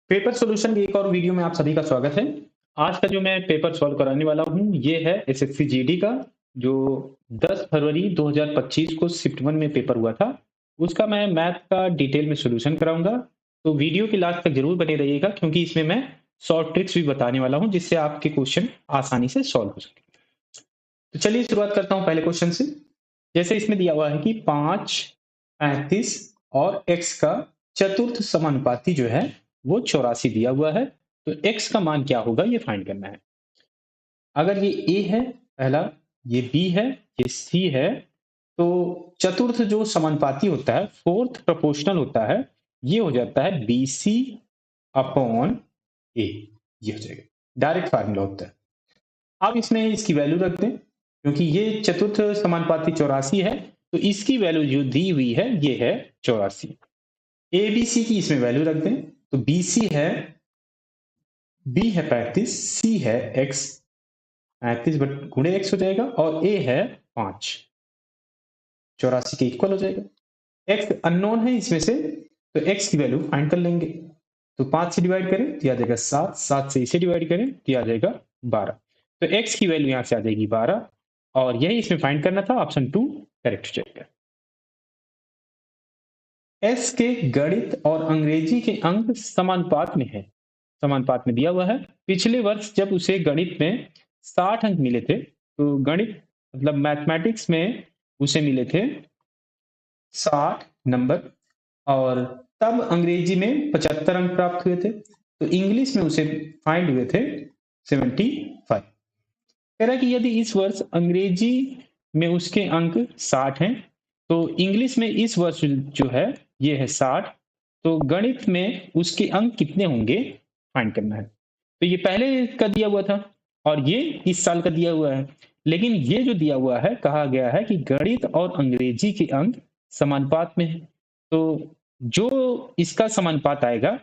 Paper solution की एक और वीडियो में आप सभी का स्वागत है। आज का जो मैं पेपर सॉल्व कराने वाला हूँ ये है एसएससी जीडी का, जो 10 फरवरी 2025 को शिफ्ट 1 में पेपर हुआ था। उसका मैं मैथ का डिटेल में सॉल्यूशन कराऊंगा। तो वीडियो के लास्ट तक जरूर बने रहिएगा, क्योंकि इसमें मैं शॉर्ट ट्रिक्स भी बताने वाला हूँ जिससे आपके क्वेश्चन आसानी से सॉल्व हो सके। तो चलिए शुरुआत करता हूँ पहले क्वेश्चन से। जैसे इसमें दिया हुआ है कि 5, 35 और x का चतुर्थ समानुपाती जो है वो 84 दिया हुआ है। तो x का मान क्या होगा ये फाइंड करना है। अगर ये a है पहला, ये b है, ये c है, तो चतुर्थ जो समानुपाती होता है, फोर्थ प्रोपोर्शनल होता है, ये हो जाता है bc अपॉन a। ये हो जाएगा, डायरेक्ट फार्मूला होता है। अब इसमें इसकी वैल्यू रख दें, क्योंकि ये चतुर्थ समानुपाती 84 है, तो इसकी वैल्यू जो दी हुई है ये है 84। ए बी सी की इसमें वैल्यू रख दें, तो बी सी है, बी है 35, सी है एक्स, 35 बट गुणे एक्स हो जाएगा, और ए है 5, 84 के इक्वल हो जाएगा। एक्स अननोन है इसमें से, तो एक्स की वैल्यू फाइंड कर लेंगे। तो 5 से डिवाइड करें तो आ जाएगा 7, 7 से इसे डिवाइड करें तो आ जाएगा 12। तो एक्स की वैल्यू यहां से आ जाएगी 12, और यही इसमें फाइंड करना था। ऑप्शन 2 करेक्ट हो जाएगा। एस के गणित और अंग्रेजी के अंक समानुपात में है। समानुपात में दिया हुआ है। पिछले वर्ष जब उसे गणित में 60 अंक मिले थे, तो गणित मतलब मैथमेटिक्स में उसे मिले थे 60 नंबर, और तब अंग्रेजी में 75 अंक प्राप्त हुए थे। तो इंग्लिश में उसे फाइंड हुए थे 75। कह रहा है कि यदि इस वर्ष अंग्रेजी में उसके अंक 60 हैं, तो इंग्लिश में इस वर्ष जो है ये है 60, तो गणित में उसके अंक कितने होंगे फाइंड करना है। तो ये पहले का दिया हुआ था और ये इस साल का दिया हुआ है, लेकिन ये जो दिया हुआ है, कहा गया है कि गणित और अंग्रेजी के अंक समानुपात में है। तो जो इसका समानुपात आएगा,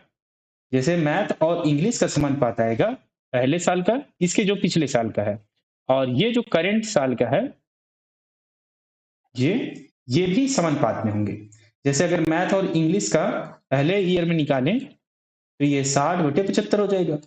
जैसे मैथ और इंग्लिश का समानुपात आएगा पहले साल का, इसके जो पिछले साल का है, और ये जो करंट साल का है, ये भी समानुपात में होंगे। जैसे अगर मैथ और इंग्लिश का पहले ईयर में निकालें तो ये 60/75 हो जाएगा,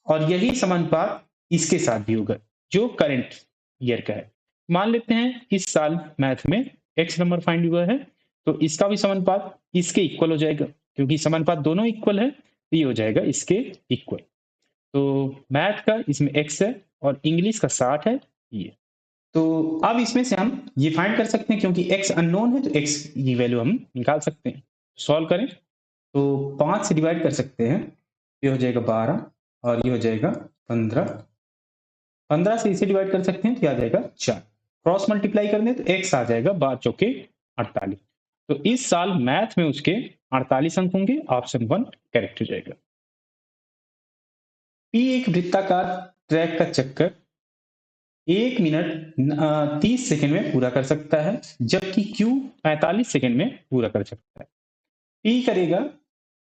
और यही समानुपात इसके साथ भी होगा जो करंट ईयर का है। मान लेते हैं इस साल मैथ में एक्स नंबर फाइंड हुआ है, तो इसका भी समानुपात इसके इक्वल हो जाएगा, क्योंकि समानुपात दोनों इक्वल है, तो ये हो जाएगा इसके इक्वल। तो मैथ का इसमें एक्स है और इंग्लिश का 60 है ये। तो अब इसमें से हम ये फाइंड कर सकते हैं, क्योंकि x अननोन है तो x की वैल्यू हम निकाल सकते हैं। सॉल्व करें तो 5 से डिवाइड कर सकते हैं, ये हो जाएगा 12, और ये हो जाएगा 15। 15 से इसे डिवाइड कर सकते हैं तो आ जाएगा 4। क्रॉस मल्टीप्लाई करने तो x आ जाएगा 12 चौके 48। तो इस साल मैथ में उसके 48 अंक होंगे। ऑप्शन 1 करेक्ट हो जाएगा। P एक वृत्ताकार ट्रैक का चक्कर 1 मिनट 30 सेकंड में पूरा कर सकता है, जबकि Q 45 सेकंड में पूरा कर सकता है। P करेगा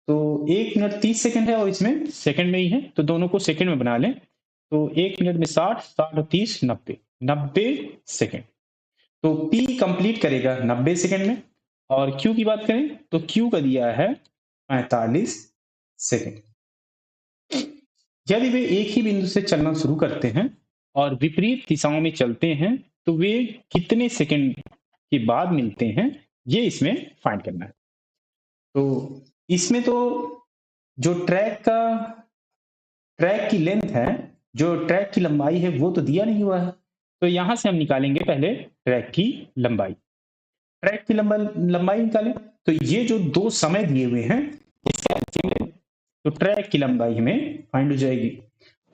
तो 1 मिनट 30 सेकंड है और इसमें सेकंड में ही है, तो दोनों को सेकंड में बना लें। तो 1 मिनट में 60, 60 और 30 90, 90 सेकंड। तो P कंप्लीट करेगा 90 सेकंड में, और Q की बात करें तो Q का दिया है 45 सेकंड। यदि वे एक ही बिंदु से चलना शुरू करते हैं और विपरीत दिशाओं में चलते हैं, तो वे कितने सेकंड के बाद मिलते हैं, ये इसमें फाइंड करना है। तो इसमें तो जो ट्रैक की लेंथ है, जो ट्रैक की लंबाई है, वो तो दिया नहीं हुआ है। तो यहां से हम निकालेंगे पहले ट्रैक की लंबाई। ट्रैक की लंबाई निकालें तो ये जो दो समय दिए हुए हैं इसका एलसीएम लें, तो ट्रैक की लंबाई हमें फाइंड हो जाएगी।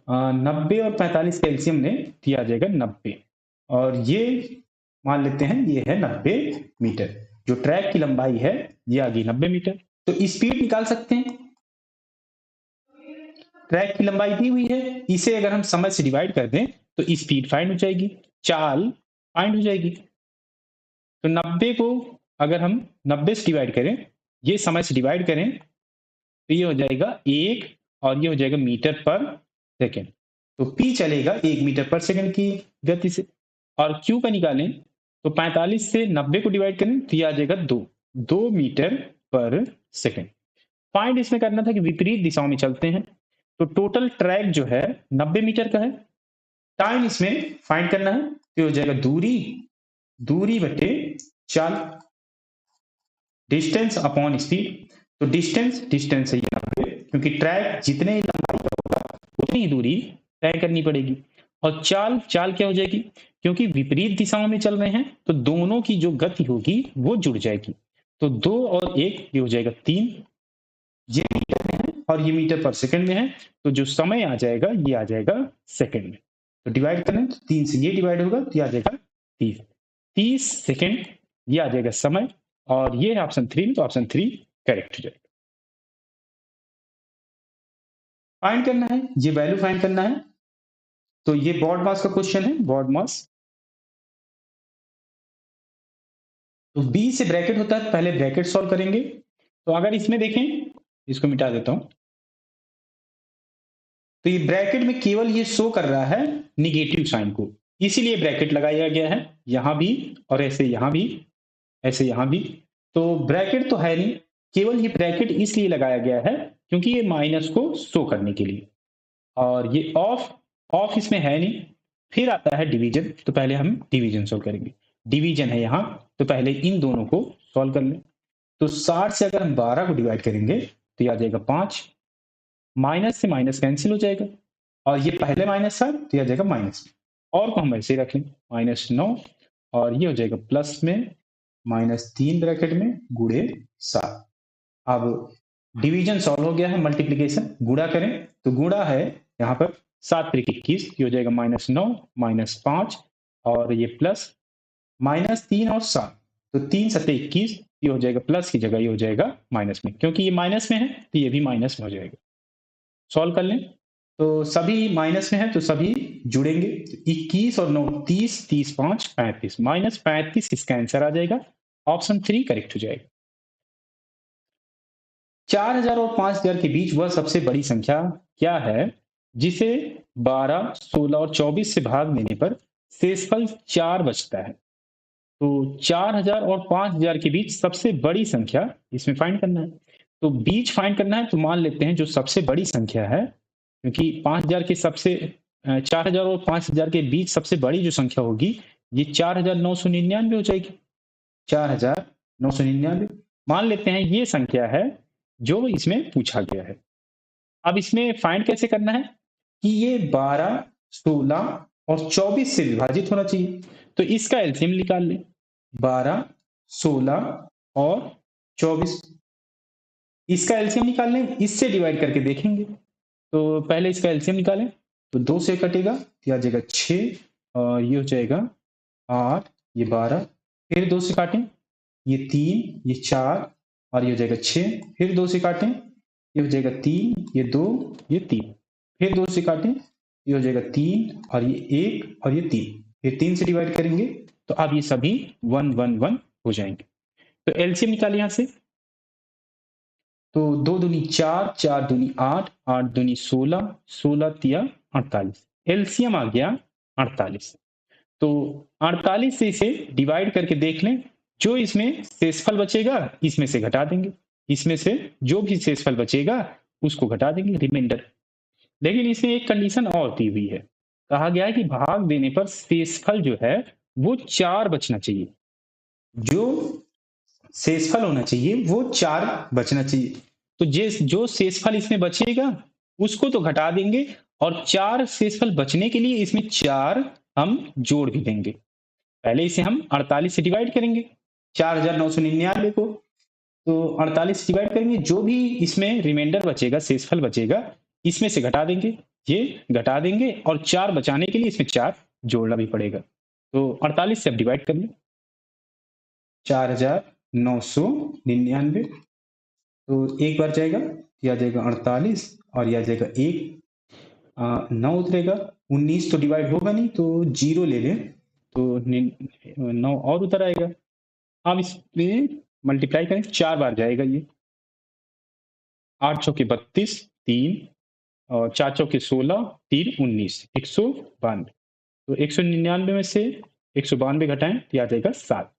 90 और 45 का एलसीएम ने दिया जाएगा 90, और ये मान लेते हैं ये है 90 मीटर। जो ट्रैक की लंबाई है ये आ गई 90 मीटर। तो स्पीड निकाल सकते हैं। ट्रैक की लंबाई दी हुई है, इसे अगर हम समय से डिवाइड कर दें तो स्पीड फाइंड हो जाएगी, चाल फाइंड हो जाएगी। तो 90 को अगर हम 90 से डिवाइड करें, ये समय से डिवाइड करें, तो ये हो जाएगा 1, और ये हो जाएगा मीटर पर सेकेंड। तो P चलेगा 1 मीटर पर सेकेंड की गति से। और Q का निकालें तो 45 से 90 को डिवाइड करें तो ये आ जाएगा 2 मीटर पर सेकेंड। फाइंड इसमें करना था कि विपरीत दिशाओं में चलते हैं, तो टोटल ट्रैक जो है 90 मीटर का है। टाइम इसमें फाइंड करना है, तो हो जाएगा दूरी बटे चाल, डिस्टेंस अपॉन स्पीड। तो डिस्टेंस है ये 90, क्योंकि ट्रैक जितने ही लंबाई का होगा उतनी ही दूरी तय करनी पड़ेगी। और चाल क्या हो जाएगी, क्योंकि विपरीत दिशाओं में चल रहे हैं तो दोनों की जो गति होगी वो जुड़ जाएगी। तो 2 और 1 ये हो जाएगा 3, ये मीटर में है और ये मीटर पर सेकंड में है, तो जो समय आ जाएगा ये आ जाएगा सेकंड में। तो डिवाइड करें तो 3 से ये डिवाइड होगा तो ये आ जाएगा 30 सेकंड, ये आ जाएगा समय। और ये है ऑप्शन 3 में, तो ऑप्शन 3 करेक्ट हो जाएगा। फाइंड करना है, ये वैल्यू फाइंड करना है। तो ये बॉड मास का क्वेश्चन है, बॉड मास। तो बी से ब्रैकेट होता है, पहले ब्रैकेट सॉल्व करेंगे। तो अगर इसमें देखें, इसको मिटा देता हूं, तो ये ब्रैकेट में केवल ये शो कर रहा है निगेटिव साइन को, इसीलिए ब्रैकेट लगाया गया है, यहां भी और ऐसे यहां भी, ऐसे यहां भी। तो ब्रैकेट तो है नहीं, केवल ये ब्रैकेट इसलिए लगाया गया है क्योंकि ये माइनस को शो करने के लिए। और ये ऑफ इसमें है नहीं। फिर आता है डिवीजन, तो पहले हम डिवीजन सॉल्व करेंगे। डिवीजन है यहाँ, तो पहले इन दोनों को सॉल्व कर लें। तो 60 से अगर हम 12 को डिवाइड करेंगे तो ये आ जाएगा 5, माइनस से माइनस कैंसिल हो जाएगा, और ये पहले माइनस था तो ये आ जाएगा माइनस में, और को हम ऐसे ही रख लें -9, और ये हो जाएगा प्लस में -3 ब्रैकेट में गुणे 7। अब डिवीजन सॉल्व हो गया है, मल्टीप्लीकेशन गुणा करें, तो गुणा है यहाँ पर 7 त्रिक 21, ये हो जाएगा -9 -5, और ये प्लस -3 और 7, तो 3 सत्ते 21, ये हो जाएगा प्लस की जगह ये हो जाएगा माइनस में, क्योंकि ये माइनस में है तो ये भी माइनस में हो जाएगा। सॉल्व कर लें, तो सभी माइनस में है तो सभी जुड़ेंगे, 21 और 9 30, 30 5 35, -35 इसका आंसर आ जाएगा। ऑप्शन 3 करेक्ट हो जाएगा। 4000 और 5000 के बीच वह सबसे बड़ी संख्या क्या है जिसे 12, 16 और 24 से भाग देने पर शेषफल 4 बचता है। तो 4000 और 5000 के बीच सबसे बड़ी संख्या इसमें फाइंड करना है। तो बीच फाइंड करना है, तो मान लेते हैं जो सबसे बड़ी संख्या है, क्योंकि 5000 के सबसे 4000 और 5000 के बीच सबसे बड़ी जो संख्या होगी ये 4999 हो जाएगी। 4999 मान लेते हैं ये संख्या है जो इसमें पूछा गया है। अब इसमें फाइंड कैसे करना है कि ये 12, 16 और 24 से विभाजित होना चाहिए, तो इसका एलसीएम निकाल लें। 12, 16 और 24, इसका एलसीएम निकाल लें, इससे डिवाइड करके देखेंगे। तो पहले इसका एलसीएम निकालें, तो 2 से कटेगा, ये आ जाएगा 6, और ये हो जाएगा 8, ये 12, फिर 2 से काटें, ये 3, ये 4, और ये हो जाएगा 6, फिर 2 से काटें, ये हो जाएगा 3, ये 2, ये 3, फिर 2 से काटें, ये हो जाएगा 3, और ये 1, और ये 3, फिर 3 से डिवाइड करेंगे, तो अब ये सभी 1 1 1 हो जाएंगे। तो एलसीएम निकालें यहां से, तो 2 दूनी 4, 4 दूनी 8, 8 दूनी 16, 16 तिया 48, एलसीएम आ गया 48। तो 48 से इसे डिवाइड करके देख लें, जो इसमें शेषफल बचेगा इसमें से घटा देंगे, इसमें से जो भी शेषफल बचेगा उसको घटा देंगे, रिमाइंडर। लेकिन इसमें एक कंडीशन और दी हुई है, कहा गया है कि भाग देने पर शेषफल जो है वो 4 बचना चाहिए, जो शेषफल होना चाहिए वो 4 बचना चाहिए। तो जो शेषफल इसमें बचेगा उसको तो घटा देंगे, और 4 शेषफल बचने के लिए इसमें 4 हम जोड़ भी देंगे। पहले इसे हम 48 से डिवाइड करेंगे 4999 को, तो 48 से डिवाइड करेंगे, जो भी इसमें रिमाइंडर बचेगा, शेषफल बचेगा, इसमें से घटा देंगे, ये घटा देंगे, और 4 बचाने के लिए इसमें 4 जोड़ना भी पड़ेगा। तो 48 से अब डिवाइड कर लें, 4999, तो एक बार जाएगा, यह आ जाएगा 48, और यह आ जाएगा 1, 9 उतरेगा, 19 तो डिवाइड होगा नहीं तो 0 ले लें, तो 9 और उतर आएगा। अब इस पे मल्टीप्लाई करें, 4 बार जाएगा ये, 8 चौके 32, 3, और 4 चौके 16, 3 19, 192। तो 199 में से 192 घटाएं तो आ जाएगा 7।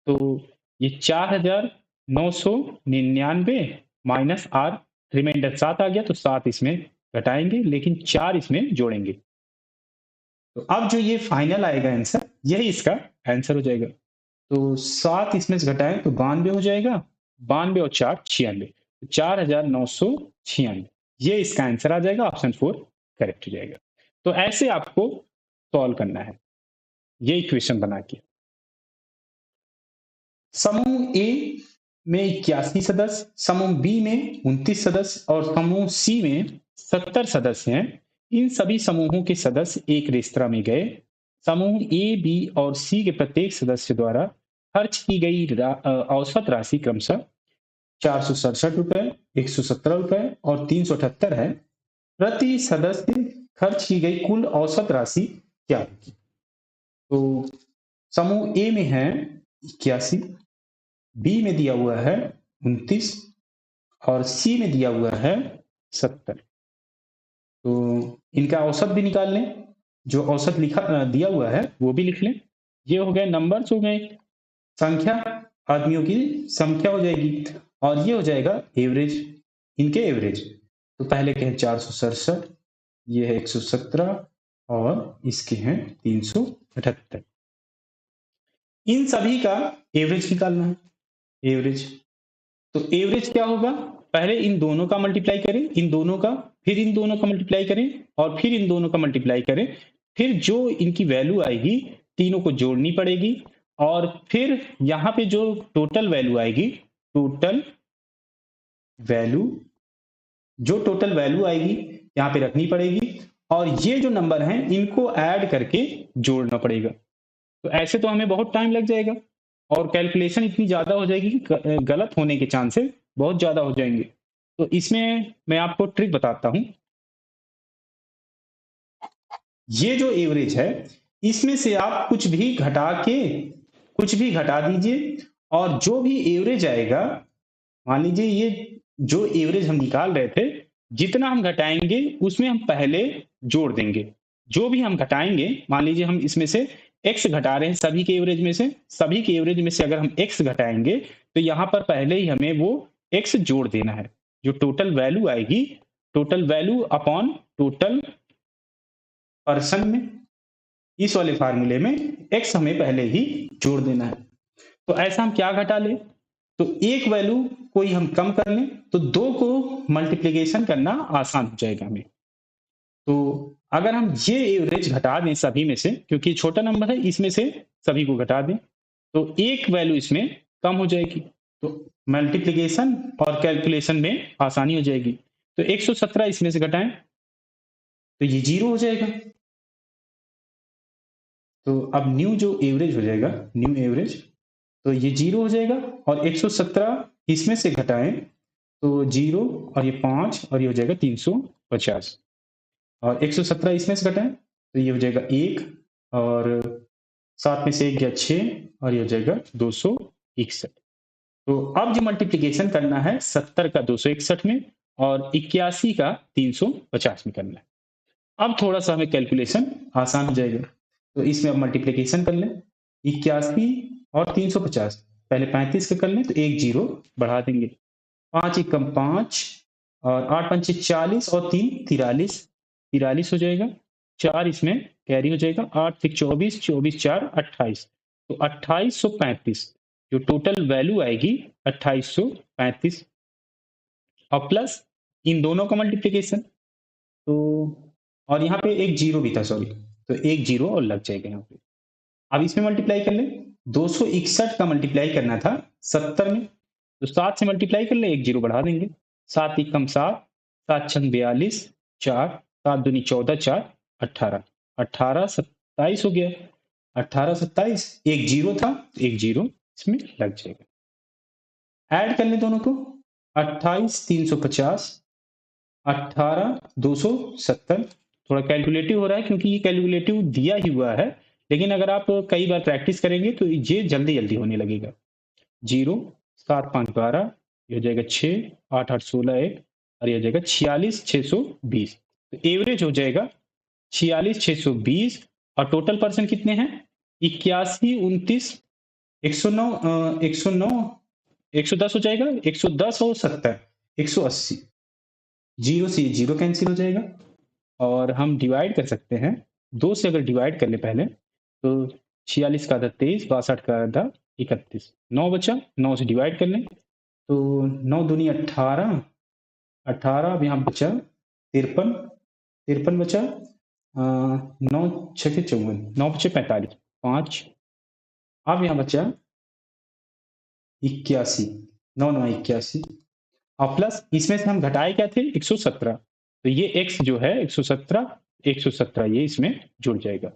तो ये 4999 माइनस आर, रिमाइंडर 7 आ गया तो 7 इसमें घटाएंगे, लेकिन 4 इसमें जोड़ेंगे। तो अब जो ये फाइनल आएगा आंसर, यही इसका आंसर हो जाएगा। तो 7 इसमें से घटाएं तो 92 हो जाएगा, 92 और 4 96, 4996, ये इसका आंसर आ जाएगा। ऑप्शन 4 करेक्ट हो जाएगा। तो ऐसे आपको सॉल्व करना है ये इक्वेशन बना के। समूह ए में 81 सदस्य, समूह बी में 29 सदस्य और समूह सी में 70 सदस्य हैं। इन सभी समूहों के सदस्य एक रेस्तरां में गए। समूह ए, बी और सी के प्रत्येक सदस्य द्वारा खर्च की गई औसत राशि क्रमशः 467 रुपए, 117 रुपए और 378 है। प्रति सदस्य खर्च की गई कुल औसत राशि क्या होगी? तो समूह ए में है 81, बी में दिया हुआ है 29 और सी में दिया हुआ है 70। तो इनका औसत भी निकाल लें, जो औसत लिखा दिया हुआ है वो भी लिख लें। ये हो गए नंबर्स, हो गए संख्या, आदमियों की संख्या हो जाएगी, और ये हो जाएगा एवरेज, इनके एवरेज। तो पहले के हैं 467, ये है 117 और इसके हैं 378। इन सभी का एवरेज निकालना है। एवरेज, तो एवरेज क्या होगा? पहले इन दोनों का मल्टीप्लाई करें, इन दोनों का, फिर इन दोनों का मल्टीप्लाई करें और फिर इन दोनों का मल्टीप्लाई करें, फिर जो इनकी वैल्यू आएगी तीनों को जोड़नी पड़ेगी, और फिर यहां पे जो टोटल वैल्यू आएगी, टोटल वैल्यू, जो टोटल वैल्यू आएगी यहां पे रखनी पड़ेगी, और ये जो नंबर हैं इनको ऐड करके जोड़ना पड़ेगा। तो ऐसे तो हमें बहुत टाइम लग जाएगा और कैलकुलेशन इतनी ज्यादा हो जाएगी कि गलत होने के चांसेस बहुत ज्यादा हो जाएंगे। तो इसमें मैं आपको ट्रिक बताता हूं। ये जो एवरेज है इसमें से आप कुछ भी घटा के, कुछ भी घटा दीजिए, और जो भी एवरेज आएगा, मान लीजिए ये जो एवरेज हम निकाल रहे थे, जितना हम घटाएंगे उसमें हम पहले जोड़ देंगे। जो भी हम घटाएंगे, मान लीजिए हम इसमें से x घटा रहे हैं, सभी के एवरेज में से, सभी के एवरेज में से अगर हम x घटाएंगे तो यहां पर पहले ही हमें वो x जोड़ देना है। जो टोटल वैल्यू आएगी, total value upon total person में, इस वाले फार्मूले में x हमें पहले ही जोड़ देना है। तो ऐसा हम क्या घटा लें? तो एक वैल्यू कोई हम कम कर लें तो दो को मल्टीप्लिकेशन करना आसान हो जाएगा हमें। तो अगर हम ये एवरेज घटा दें सभी में से, क्योंकि छोटा नंबर है, इसमें से सभी को घटा दें तो एक वैल्यू इसमें कम हो जाएगी, तो मल्टीप्लिकेशन और कैलकुलेशन में आसानी हो जाएगी। तो 117 इसमें से घटाएं तो ये 0 हो जाएगा। तो अब न्यू जो एवरेज हो जाएगा, न्यू एवरेज, तो ये 0 हो जाएगा, और 117 इसमें से घटाएं तो 0 और ये 5 और ये हो जाएगा 350, और 117 इसमें से घटाएं तो ये हो जाएगा 1, और 7 में से 1 गया 6, और ये हो जाएगा 261। तो अब जो मल्टीप्लिकेशन करना है 70 का 261 में और 81 का 350 में करना है। अब थोड़ा सा हमें कैलकुलेशन आसान हो जाएगा। तो इसमें अब मल्टीप्लिकेशन कर लें, 81 और 350, पहले 35 का कर लें तो एक जीरो बढ़ा देंगे, 5 एकम 5 और 8 पंचे 40 और 3 43, 43 हो जाएगा, 4 इसमें कैरी हो जाएगा, 8 से 24, 24 4 28, तो 2835 जो टोटल वैल्यू आएगी 2835, और प्लस इन दोनों का मल्टीप्लिकेशन, तो और यहाँ पे एक जीरो भी था, सॉरी, तो एक जीरो और लग जाएगा यहाँ पे। अब इसमें मल्टीप्लाई कर ले, 261 का मल्टीप्लाई करना था 70 में, तो 7 से मल्टीप्लाई कर ले, एक जीरो बढ़ा देंगे, 7 एकम 7, 7 छंग 42, 4, 7 दूनी 14, 4 18, 18 27 हो गया, 18 27, एक जीरो था, एक जीरो इसमें लग जाएगा। ऐड कर ले दोनों को, 28 350, 18 270, थोड़ा कैलकुलेटिव हो रहा है क्योंकि ये कैलकुलेटिव दिया ही हुआ है, लेकिन अगर आप कई बार प्रैक्टिस करेंगे तो ये जल्दी जल्दी होने लगेगा। 0 7 5 12, ये हो जाएगा 6 8 8 16 1, और ये हो जाएगा 46 620। तो एवरेज हो जाएगा 46 620, और टोटल पर्सन कितने हैं? 81 29 109 109 110 हो जाएगा, 110 और 70, 180, जीरो से जीरो कैंसिल हो जाएगा और हम डिवाइड कर सकते हैं। 2 से अगर डिवाइड कर ले पहले तो 46 का आधा 23, 62 का आधा 31, 9 बचा, 9 से डिवाइड कर लें तो 9 दूनी 18, 18 अब यहाँ बचा 53, 53 बचा 9 छके 54, 9 बचे 45, 5 अब यहाँ बचा 81, 9 9 81 और प्लस इसमें से हम घटाए क्या थे 117, तो ये x जो है 117, 117 ये इसमें जुड़ जाएगा।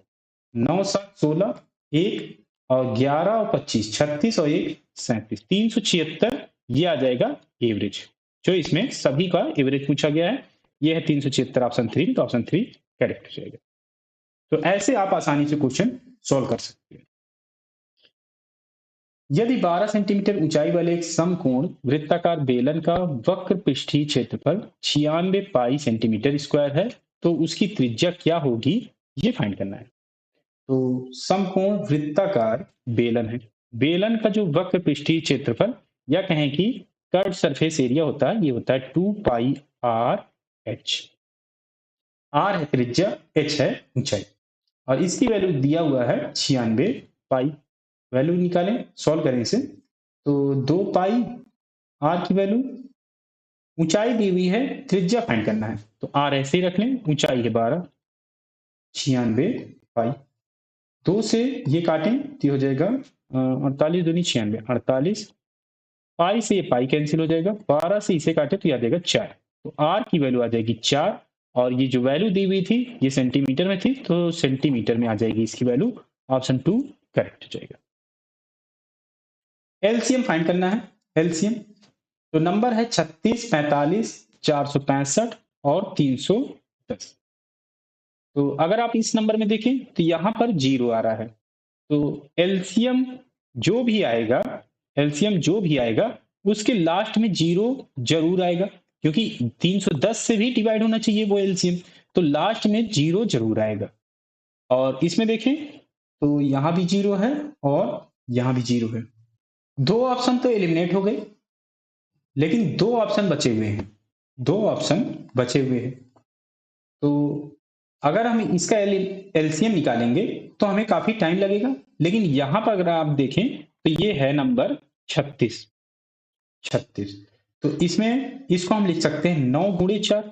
9 7 16, 1 और 11 और 25, 36 और 1 37, 376 ये आ जाएगा एवरेज, जो इसमें सभी का एवरेज पूछा गया है। ये है 376 ऑप्शन 3, तो ऑप्शन 3 करेक्ट हो जाएगा। तो ऐसे आप आसानी से क्वेश्चन सॉल्व कर सकते हैं। यदि 12 सेंटीमीटर ऊंचाई वाले एक समकोण वृत्ताकार बेलन का वक्र पृष्ठीय क्षेत्रफल 96 पाई सेंटीमीटर स्क्वायर है तो उसकी त्रिज्या क्या होगी, ये फाइंड करना है। तो समकोण वृत्ताकार बेलन है, बेलन का जो वक्र पृष्ठीय क्षेत्रफल या कहें कि कर्व सरफेस एरिया होता है, ये होता है 2 पाई आर एच। आर है त्रिज्या, एच है ऊंचाई और इसकी वैल्यू दिया हुआ है 96 पाई। वैल्यू निकालें, सॉल्व करें इसे तो 2 पाई आर की वैल्यू, ऊंचाई दी हुई है, त्रिज्या फाइंड करना है तो आर ऐसे ही रख लें, ऊंचाई है 12, 96 पाई। 2 से ये काटें तो हो जाएगा 48 दूनी 96, 48 पाई से ये पाई कैंसिल हो जाएगा, 12 से इसे काटे तो आ जाएगा 4, तो आर की वैल्यू आ जाएगी 4 और ये जो वैल्यू दी हुई थी ये सेंटीमीटर में थी तो सेंटीमीटर में आ जाएगी इसकी वैल्यू, ऑप्शन 2 करेक्ट हो जाएगा। एलसीएम फाइंड करना है, एलसीएम तो नंबर है 36, 45, 465 और 310। तो अगर आप इस नंबर में देखें तो यहां पर जीरो आ रहा है, तो एलसीएम जो भी आएगा, एलसीएम जो भी आएगा उसके लास्ट में जीरो जरूर आएगा, क्योंकि 310 से भी डिवाइड होना चाहिए वो एलसीएम, तो लास्ट में जीरो जरूर आएगा। और इसमें देखें तो यहां भी जीरो है और यहां भी जीरो है, दो ऑप्शन तो एलिमिनेट हो गए लेकिन दो ऑप्शन बचे हुए हैं, दो ऑप्शन बचे हुए हैं। तो अगर हम इसका एलसीएम निकालेंगे तो हमें काफी टाइम लगेगा, लेकिन यहां पर अगर आप देखें तो ये है नंबर 36, 36 तो इसमें इसको हम लिख सकते हैं 9 गुणे 4,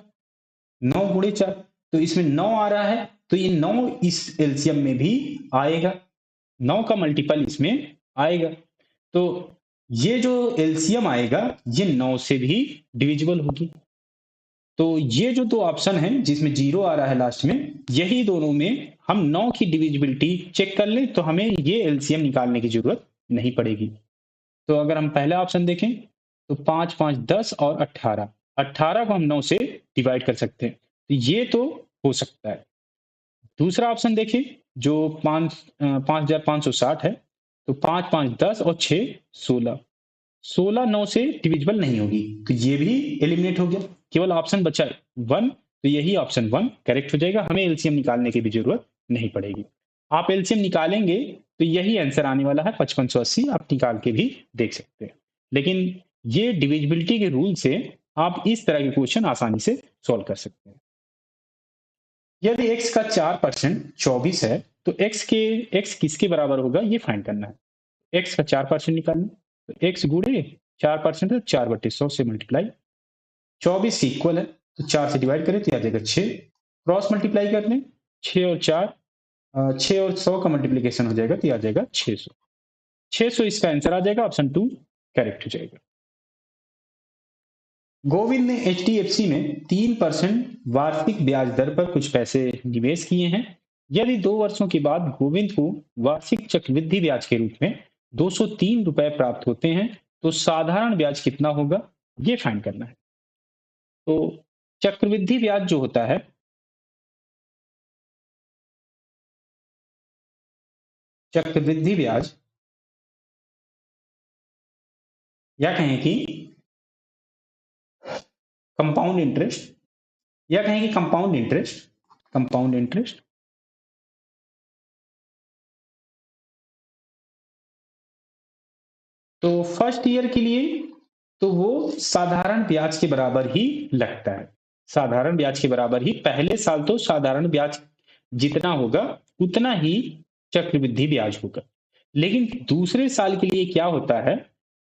9 गुणे 4, तो इसमें 9 आ रहा है तो ये 9 इस एलसीएम में भी आएगा, 9 का मल्टीपल इसमें आएगा, तो ये जो एलसीएम आएगा ये 9 से भी डिविजिबल होगी। तो ये जो दो ऑप्शन है जिसमें जीरो आ रहा है लास्ट में, यही दोनों में हम 9 की डिविजिबिलिटी चेक कर लें तो हमें ये एलसीएम निकालने की जरूरत नहीं पड़ेगी। तो अगर हम पहला ऑप्शन देखें तो 5 5 10 और 18, 18 को हम 9 से डिवाइड कर सकते हैं, तो ये तो हो सकता है। दूसरा ऑप्शन देखें जो 5560 है, तो 5 5 10 और 6 16, 16 9 से डिविजिबल नहीं होगी तो ये भी एलिमिनेट हो गया, केवल ऑप्शन बचा 1, तो यही ऑप्शन 1 करेक्ट हो जाएगा, हमें एलसीएम निकालने की भी जरूरत नहीं पड़ेगी। आप एलसीएम निकालेंगे तो यही आंसर आने वाला है 5580, आप निकाल के भी देख सकते हैं। लेकिन ये डिविजिबिलिटी के रूल से आप इस तरह के क्वेश्चन आसानी से सॉल्व कर सकते हैं। यदि x का 4% 24 है तो x किसके बराबर होगा ये फाइंड करना है। x का 4% निकालना, तो x गुणे 4% है 4/100 से मल्टीप्लाई, 24 के इक्वल है तो 4 से डिवाइड करें तो आ जाएगा 6, क्रॉस मल्टीप्लाई कर लें 6 और 4, 6 और 100 का मल्टीप्लीकेशन हो जाएगा तो आ जाएगा 600, 600 इसका आंसर आ जाएगा, ऑप्शन 2 करेक्ट हो जाएगा। गोविंद ने एचडीएफसी में 3% वार्षिक ब्याज दर पर कुछ पैसे निवेश किए हैं। यदि 2 वर्षों के बाद गोविंद को वार्षिक चक्रवृद्धि ब्याज के रूप में 203 रुपए प्राप्त होते हैं तो साधारण ब्याज कितना होगा, ये फाइंड करना है। तो चक्रवृद्धि ब्याज जो होता है, चक्रवृद्धि ब्याज या कहें कि कंपाउंड इंटरेस्ट, या कहें कि कंपाउंड इंटरेस्ट, कंपाउंड इंटरेस्ट तो फर्स्ट ईयर के लिए तो वो साधारण ब्याज के बराबर ही लगता है। साधारण ब्याज के बराबर ही, पहले साल तो साधारण ब्याज जितना होगा उतना ही चक्रवृद्धि ब्याज होगा। लेकिन दूसरे साल के लिए क्या होता है,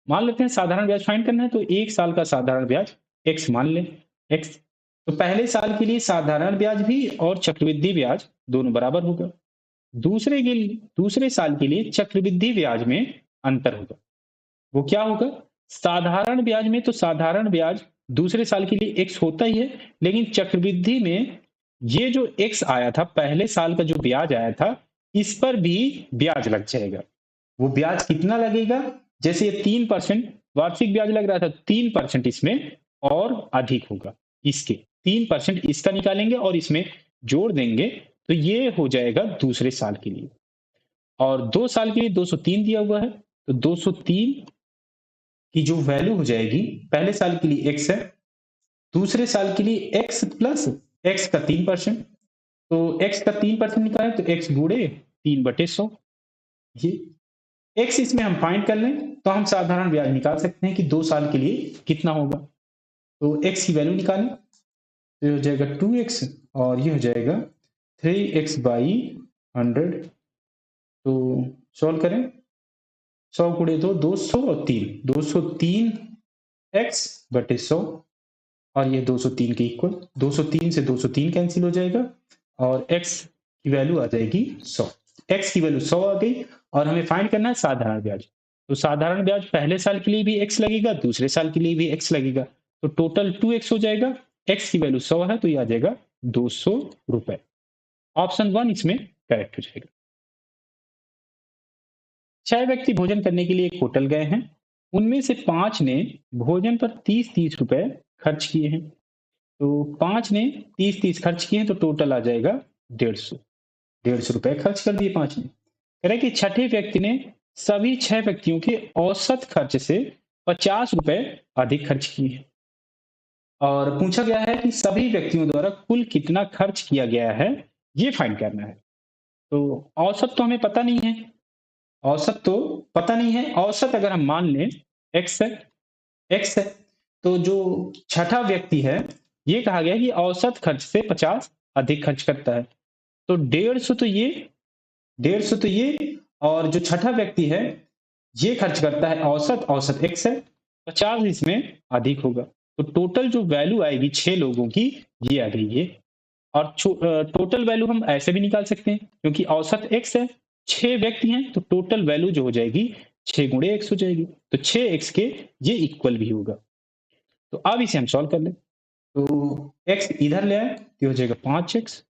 मान लेते हैं साधारण ब्याज फाइंड करना है तो एक साल का साधारण ब्याज x मान लें, x। तो पहले साल के लिए साधारण ब्याज भी और चक्रवृद्धि ब्याज दोनों बराबर होगा। दूसरे साल के लिए चक्रवृद्धि ब्याज में अंतर होगा। वो क्या होगा, साधारण ब्याज में तो साधारण ब्याज दूसरे साल के लिए x होता ही है, लेकिन चक्रवृद्धि में ये जो x आया था, पहले साल का जो ब्याज आया था, इस पर भी ब्याज लग जाएगा। वो ब्याज कितना लगेगा, जैसे ये 3% वार्षिक ब्याज लग रहा था, 3% इसमें और अधिक होगा। इसके 3% इसका निकालेंगे और इसमें जोड़ देंगे तो ये हो जाएगा दूसरे साल के लिए। और 2 साल के लिए 203 दिया हुआ है, तो 203 की जो वैल्यू हो जाएगी, पहले साल के लिए x है, दूसरे साल के लिए x प्लस x का 3%। तो x का 3% निकालें तो x गुणे 3/100। ये x इसमें हम फाइंड कर लें तो हम साधारण ब्याज निकाल सकते हैं कि 2 साल के लिए कितना होगा। तो x की वैल्यू निकालें तो ये हो जाएगा 2x और ये हो जाएगा 3x बाई 100। तो सॉल्व करें, 100 गुणे 2 200 और 3 203 x बटे 100 और ये 203 के इक्वल, 203 से 203 कैंसिल हो जाएगा और x की वैल्यू आ जाएगी 100। x की वैल्यू 100 आ गई और हमें फाइंड करना है साधारण ब्याज। तो साधारण ब्याज पहले साल के लिए भी x लगेगा, दूसरे साल के लिए भी x लगेगा, तो टोटल 2x हो जाएगा। x की वैल्यू 100 है तो ये आ जाएगा 200 रुपए। ऑप्शन 1 इसमें करेक्ट हो जाएगा। 6 व्यक्ति भोजन करने के लिए एक होटल गए हैं, उनमें से 5 ने भोजन पर 30-30 रुपए खर्च किए हैं। तो 5 ने 30-30 खर्च किए हैं तो टोटल आ जाएगा 150 रुपए खर्च कर दिए 5 ने। कह रहे कि छठे व्यक्ति ने सभी 6 व्यक्तियों के औसत खर्च से 50 रुपए अधिक खर्च किए हैं और पूछा गया है कि सभी व्यक्तियों द्वारा कुल कितना खर्च किया गया है, ये फाइंड करना है। तो औसत तो हमें पता नहीं है, औसत तो पता नहीं है। औसत अगर हम मान लें x है, x है, तो जो छठा व्यक्ति है ये कहा गया कि औसत खर्च से 50 अधिक खर्च करता है, तो 150 तो ये 150 तो ये और जो छठा व्यक्ति है ये खर्च करता है औसत, औसत x है, 50 इसमें अधिक होगा। तो टोटल जो वैल्यू आएगी 6 लोगों की ये आ गई ये। और टोटल वैल्यू हम ऐसे भी निकाल सकते हैं क्योंकि औसत x है, 6 व्यक्ति हैं तो टोटल वैल्यू जो हो जाएगी 6 गुणे x हो जाएगी, तो 6x के ये इक्वल भी होगा। तो अब इसे हम सॉल्व कर लें तो x इधर ले आए तो हो जाएगा 5x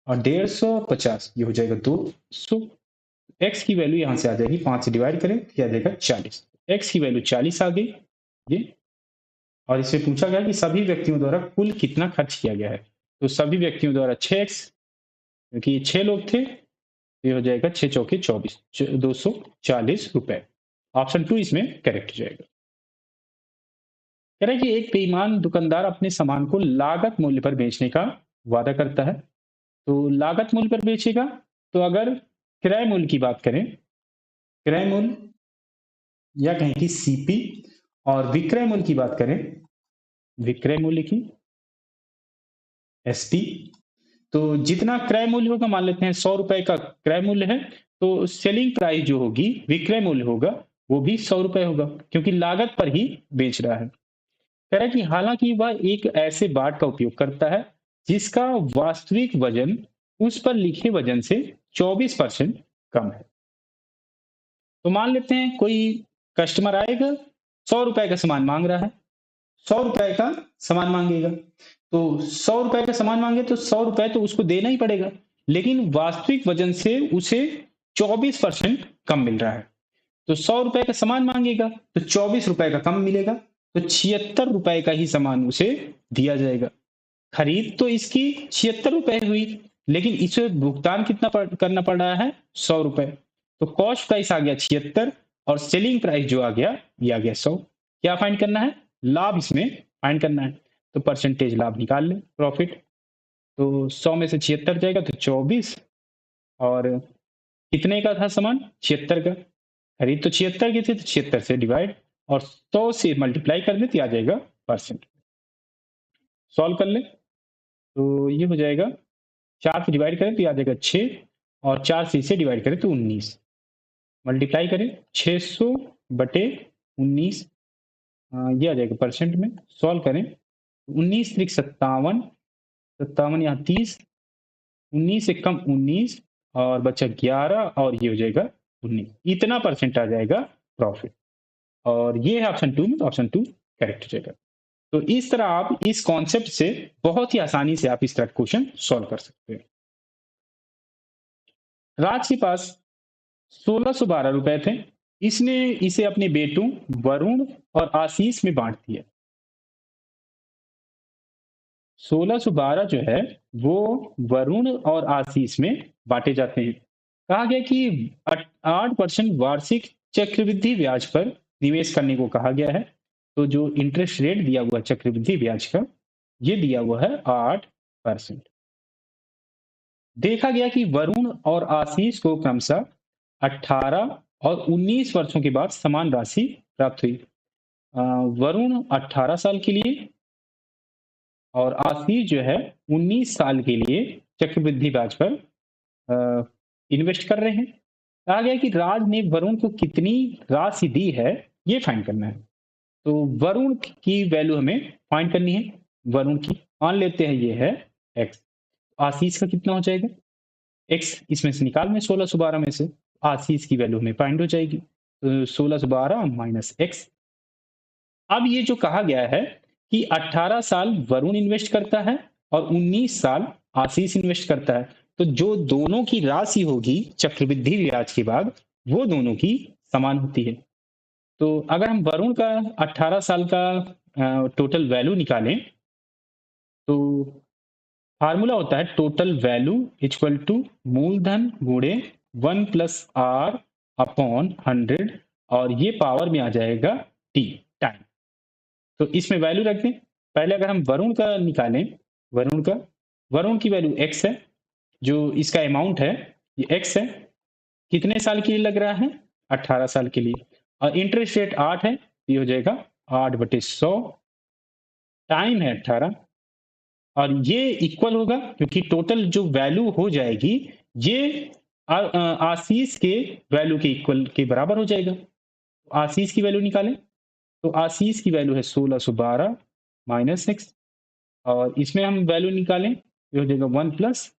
और 150 50 ये हो जाएगा 200। x की वैल्यू यहां से आ जाएगी, 5 से डिवाइड करें तो आ जाएगा 40। x की वैल्यू 40 आ गई ये। और इससे पूछा गया कि सभी व्यक्तियों द्वारा कुल कितना खर्च किया गया है, तो सभी व्यक्तियों द्वारा 6x, क्योंकि 6 लोग थे, ये हो जाएगा 6 चौके 24, 240 रुपए। ऑप्शन 2 इसमें करेक्ट हो जाएगा। कह रहा है कि एक बेईमान दुकानदार अपने सामान को लागत मूल्य पर बेचने का वादा करता है। तो लागत मूल्य पर बेचेगा, तो अगर क्रय मूल्य की बात करें, क्रय मूल्य या कहें कि सीपी, और विक्रय मूल्य की बात करें, विक्रय मूल्य की एसपी, तो जितना क्रय मूल्य होगा, मान लेते हैं 100 रुपए का क्रय मूल्य है, तो सेलिंग प्राइस जो होगी, विक्रय मूल्य होगा, वो भी 100 रुपए होगा क्योंकि लागत पर ही बेच रहा है। कह रहा है कि हालांकि वह एक ऐसे बाट का उपयोग करता है जिसका वास्तविक वजन उस पर लिखे वजन से 24% कम है। तो मान लेते हैं कोई कस्टमर आएगा, 100 रुपए का सामान मांग रहा है, 100 रुपए का सामान मांगेगा, तो 100 रुपए का सामान मांगे तो 100 रुपए तो उसको देना ही पड़ेगा, लेकिन वास्तविक वजन से उसे 24% कम मिल रहा है। तो 100 रुपए का सामान मांगेगा तो 24 रुपए का कम मिलेगा, तो 76 रुपए का ही सामान उसे दिया जाएगा। खरीद तो इसकी 76 रुपए हुई, लेकिन इसे भुगतान कितना करना पड़ रहा है, 100 रुपए। तो कॉस्ट प्राइस आ गया 76 और सेलिंग प्राइस जो आ गया ये आ गया 100। क्या फाइंड करना है, लाभ इसमें फाइंड करना है। तो परसेंटेज लाभ निकाल लें, प्रॉफिट। तो 100 में से 76 जाएगा तो 24, और कितने का था सामान, 76 का, खरीद तो 76 की थी तो 76 से डिवाइड, और 100 से मल्टीप्लाई कर दें तो आ जाएगा परसेंट। सॉल्व कर ले तो ये हो जाएगा 4 से डिवाइड करें तो ये आ जाएगा 6 और 4 से इसे डिवाइड करें तो 19। मल्टीप्लाई करें 600 बटे 19, ये आ जाएगा परसेंट में। सॉल्व करें 19 त्रिक 57, 57 यहाँ 30, 19 से कम 19 और बचा 11 और ये हो जाएगा 19। इतना परसेंट आ जाएगा प्रॉफिट। और ये है ऑप्शन 2 में, तो ऑप्शन 2 करेक्ट हो जाएगा। तो इस तरह आप इस कॉन्सेप्ट से बहुत ही आसानी से आप इस तरह क्वेश्चन सॉल्व कर सकते हैं। राज के पास 1612 रुपए थे। इसने इसे अपने बेटों वरुण और आशीष में बांट दिया। 1612 जो है वो वरुण और आशीष में बांटे जाते हैं। कहा गया कि 8% वार्षिक चक्रवृद्धि ब्याज पर निवेश करने को कहा गया है। तो जो इंटरेस्ट रेट दिया हुआ चक्रवृद्धि ब्याज का, ये दिया हुआ है 8%। देखा गया कि वरुण और आशीष को क्रमशः 18 और 19 वर्षों के बाद समान राशि प्राप्त हुई। वरुण 18 साल के लिए और आशीष जो है 19 साल के लिए चक्रवृद्धि ब्याज पर इन्वेस्ट कर रहे हैं। कहा गया कि राज ने वरुण को कितनी राशि दी है ये फाइंड करना है। तो वरुण की वैल्यू हमें फाइंड करनी है। वरुण की मान लेते हैं ये है x। आशीष का कितना हो जाएगा x, इसमें से निकाल में 1612 में से आशीष की वैल्यू हमें फाइंड हो जाएगी। तो 1612 माइनस x। अब ये जो कहा गया है कि 18 साल वरुण इन्वेस्ट करता है और 19 साल आशीष इन्वेस्ट करता है, तो जो दोनों की राशि होगी चक्रवृद्धि ब्याज के बाद वो दोनों की समान होती है। तो अगर हम वरुण का 18 साल का टोटल वैल्यू निकालें तो फार्मूला होता है टोटल वैल्यू इक्वल टू मूलधन गुणे 1 प्लस आर अपॉन 100 और ये पावर में आ जाएगा टी, टाइम। तो इसमें वैल्यू रख दें। पहले अगर हम वरुण का निकालें, वरुण की वैल्यू x है, जो इसका अमाउंट है ये x है। कितने साल के लिए लग रहा है 18 साल के लिए, और इंटरेस्ट रेट 8 है, ये हो जाएगा 8/100। टाइम है 18 और ये इक्वल होगा क्योंकि टोटल जो वैल्यू हो जाएगी ये आशीष के वैल्यू के इक्वल के बराबर हो जाएगा। आशीष की वैल्यू निकालें तो आशीष की वैल्यू है 1612 माइनस एक्स, और इसमें हम वैल्यू निकालें ये हो जाएगा 1 प्लस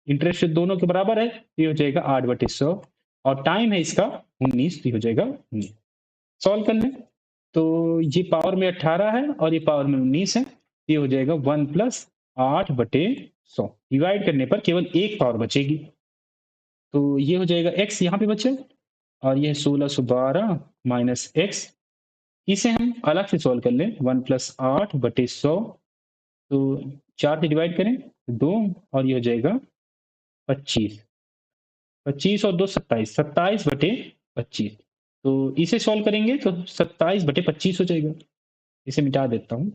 इंटरेस्ट दोनों के बराबर है, ये हो जाएगा 8/100 और टाइम है इसका 19, ये हो जाएगा 19। सॉल्व कर लें तो ये पावर में 18 है और ये पावर में 19 है, ये हो जाएगा 1 प्लस 8/100। डिवाइड करने पर केवल एक पावर बचेगी, तो ये हो जाएगा x यहाँ पे बचे और ये 1612 माइनस एक्स। इसे हम अलग से सॉल्व कर लें 1 प्लस 8/100, तो 4 से डिवाइड करें 2 और ये हो जाएगा 25। 25 और 2 27, 27/25। तो इसे सॉल्व करेंगे तो 27/25 हो जाएगा। इसे मिटा देता हूं।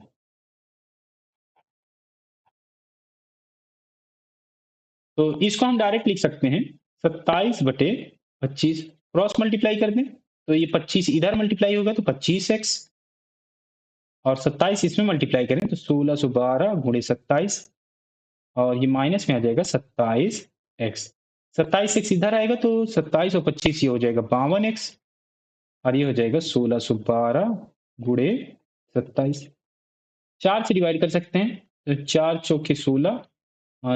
तो इसको हम डायरेक्ट लिख सकते हैं 27/25। क्रॉस मल्टीप्लाई कर दें तो ये 25 इधर मल्टीप्लाई होगा तो 25x और 27 इसमें मल्टीप्लाई करें तो 1612 गुणे 27 और ये माइनस में आ जाएगा 27x। 27x इधर आएगा तो 27 और 25 ये हो जाएगा 52x और ये हो जाएगा 1612 गुणे 27। 4 से डिवाइड कर सकते हैं तो 4 चौके 16,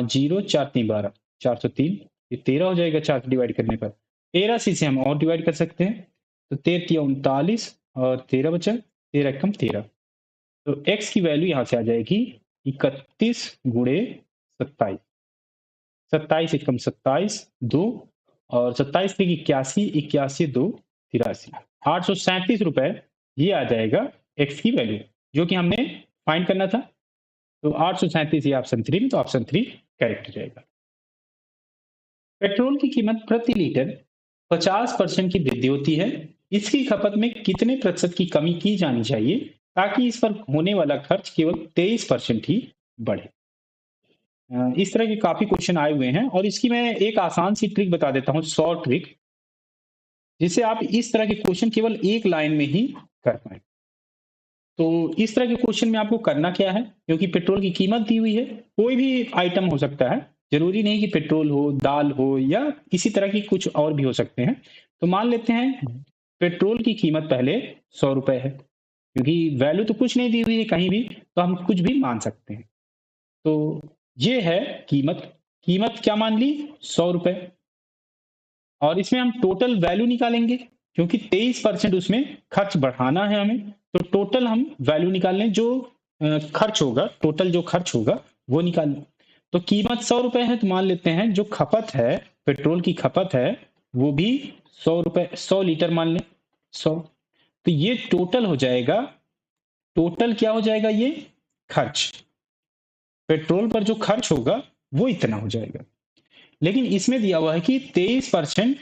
0 4 3 12, 403, ये 13 हो जाएगा 4 से डिवाइड करने पर। 13 से इसे हम और डिवाइड कर सकते हैं तो 13 39 और 13 बचा, 13 कम 13। तो x की वैल्यू यहां से आ जाएगी 31 गुणे 27। 27 एकम 27, 2 और 27 থেকে 81, 81 2 83, 837 रुपए ये आ जाएगा x की वैल्यू जो कि हमने फाइंड करना था। तो 837 ये ऑप्शन 3 में, तो ऑप्शन 3 करेक्ट हो जाएगा। पेट्रोल की कीमत प्रति लीटर 50% की वृद्धि होती है। इसकी खपत में कितने प्रतिशत की कमी की जानी चाहिए ताकि इस पर होने वाला खर्च केवल 23% ही बढ़े। इस तरह के काफी क्वेश्चन आए हुए हैं और इसकी मैं एक आसान सी ट्रिक बता देता हूं, शॉर्ट ट्रिक, जिससे आप इस तरह के क्वेश्चन केवल एक लाइन में ही कर पाए। तो इस तरह के क्वेश्चन में आपको करना क्या है, क्योंकि पेट्रोल की कीमत दी हुई है, कोई भी आइटम हो सकता है, जरूरी नहीं कि पेट्रोल हो, दाल हो, या इसी तरह की कुछ और भी हो सकते हैं। तो मान लेते हैं पेट्रोल की कीमत पहले 100 रुपए है, क्योंकि वैल्यू तो कुछ नहीं दी हुई है कहीं भी, तो हम कुछ भी मान सकते हैं। तो ये है कीमत। कीमत क्या मान ली? 100 रुपए। और इसमें हम टोटल वैल्यू निकालेंगे, क्योंकि 23% उसमें खर्च बढ़ाना है हमें। तो टोटल हम वैल्यू निकाल लें, जो खर्च होगा, टोटल जो खर्च होगा वो निकाल लें। तो कीमत 100 रुपए है, तो मान लेते हैं जो खपत है, पेट्रोल की खपत है, वो भी 100 रुपए, 100 लीटर मान लें, 100। तो ये टोटल हो जाएगा, टोटल क्या हो जाएगा? ये खर्च, पेट्रोल पर जो खर्च होगा वो इतना हो जाएगा। लेकिन इसमें दिया हुआ है कि 23%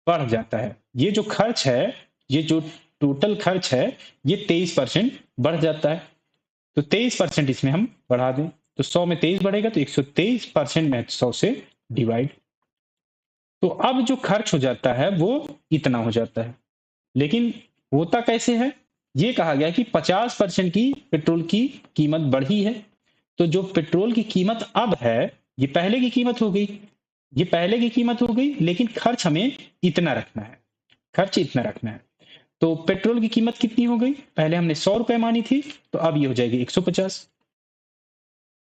बढ़ जाता है। ये जो खर्च है, ये जो टोटल खर्च है, ये 23% बढ़ जाता है। तो 23% इसमें हम बढ़ा दें, तो 100 में 23 बढ़ेगा, तो 123% में 100 से डिवाइड। तो अब जो खर्च हो जाता है वो इतना हो जाता है। लेकिन होता कैसे है? ये कहा गया कि 50% की पेट्रोल की कीमत बढ़ी है। तो जो पेट्रोल की कीमत अब है, ये पहले की कीमत हो गई, ये पहले की कीमत हो गई, लेकिन खर्च हमें इतना रखना है, खर्च इतना रखना है। तो पेट्रोल की कीमत कितनी हो गई? पहले हमने 100 रुपए मानी थी, तो अब ये हो जाएगी 150।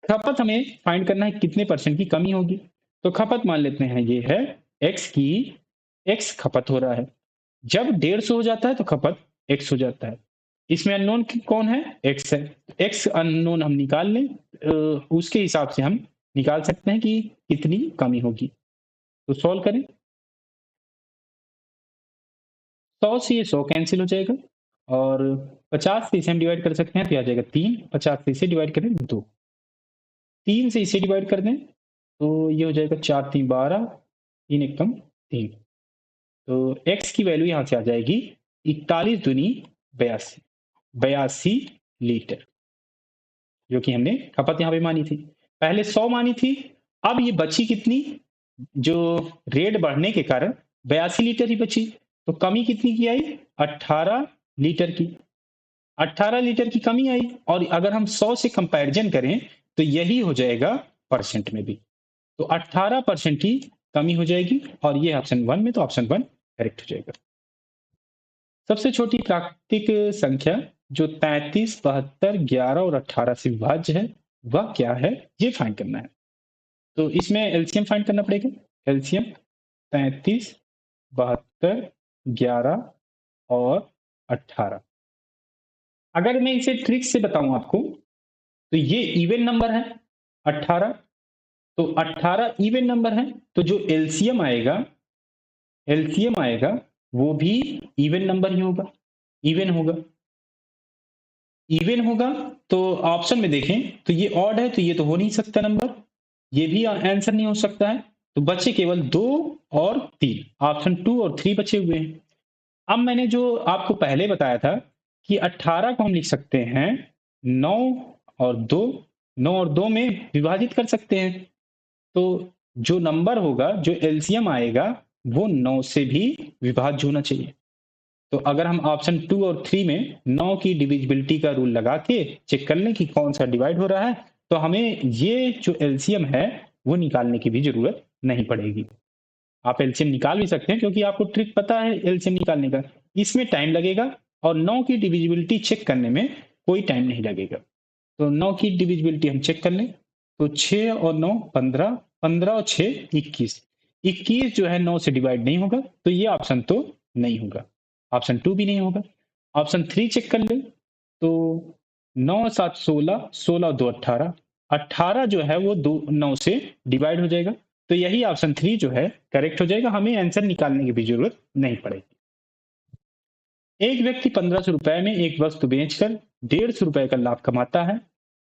खपत हमें फाइंड करना है कितने परसेंट की कमी होगी। तो खपत मान लेते हैं ये है एक्स की, एक्स खपत हो रहा है। जब 150 हो जाता है तो खपत एक्स हो जाता है। इसमें अननोन कौन है? एक्स है। एक्स अननोन हम निकाल लें, उसके हिसाब से हम निकाल सकते हैं कि कितनी कमी होगी। तो सॉल्व करें। 100 से ये 100 कैंसिल हो जाएगा, और 50 से इसे हम डिवाइड कर सकते हैं, तो आ जाएगा 3। 50 से इसे डिवाइड करें 2, 3 से इसे डिवाइड कर दें, तो ये हो जाएगा 4 3 12, 3 1 कम 3। तो x की वैल्यू यहाँ से आ जाएगी 41 दूनी 82, 82 लीटर, जो कि हमने खपत यहाँ पे मानी थी। पहले 100 मानी थी, अब ये बची कितनी? जो रेट बढ़ने के कारण 82 लीटर ही बची। तो कमी कितनी की आई? 18 लीटर की। 18 लीटर की कमी आई, और अगर हम 100 से कंपैरिजन करें तो यही हो जाएगा परसेंट में भी। तो 18% की कमी हो जाएगी, और ये ऑप्शन 1 में, तो ऑप्शन 1 करेक्ट हो जाएगा। सबसे छोटी प्राकृतिक संख्या जो 33, 72, 11 और 18 से विभाज्य है, वह क्या है? ये फाइंड करना है। तो इसमें एलसीएम फाइंड करना पड़ेगा। एलसीएम 33, 72, 11 और 18। अगर मैं इसे ट्रिक से बताऊं आपको, तो ये इवन नंबर है 18। तो 18 इवन नंबर है, तो जो एलसीएम आएगा, एलसीएम आएगा वो भी इवन नंबर ही होगा, इवन होगा। इवन होगा तो ऑप्शन में देखें तो ये ऑड है, तो ये तो हो नहीं सकता नंबर, ये भी आंसर नहीं हो सकता है। तो बचे केवल 2 और 3, ऑप्शन 2 और 3 बचे हुए हैं। अब मैंने जो आपको पहले बताया था कि 18 को हम लिख सकते हैं 9 और 2, 9 और 2 में विभाजित कर सकते हैं। तो जो नंबर होगा, जो एलसीएम आएगा, वो 9 से भी विभाज्य होना चाहिए। तो अगर हम ऑप्शन 2 और 3 में 9 की डिविजिबिलिटी का रूल लगा के चेक कर लें कि कौन सा डिवाइड हो रहा है, तो हमें ये जो एलसीएम है वो निकालने की भी जरूरत नहीं पड़ेगी। आप एलसीएम निकाल भी सकते हैं, क्योंकि आपको ट्रिक पता है एलसीएम निकालने का। इसमें टाइम लगेगा, और 9 की डिविजिबिलिटी चेक करने में कोई टाइम नहीं लगेगा। तो 9 की डिविजिबिलिटी हम चेक कर लें, तो 6 और 9 15, 15 और 6 21, 21 जो है 9 से डिवाइड नहीं होगा, तो ये ऑप्शन तो नहीं होगा, ऑप्शन 2 भी नहीं होगा। ऑप्शन 3 चेक कर लें, तो 9 7 16, 16 2 18, 18 जो है वो 2 9 से डिवाइड हो जाएगा। तो यही ऑप्शन 3 जो है करेक्ट हो जाएगा, हमें आंसर निकालने की भी जरूरत नहीं पड़ेगी। एक व्यक्ति 1500 रुपए में एक वस्तु बेचकर 150 रुपए का लाभ कमाता है।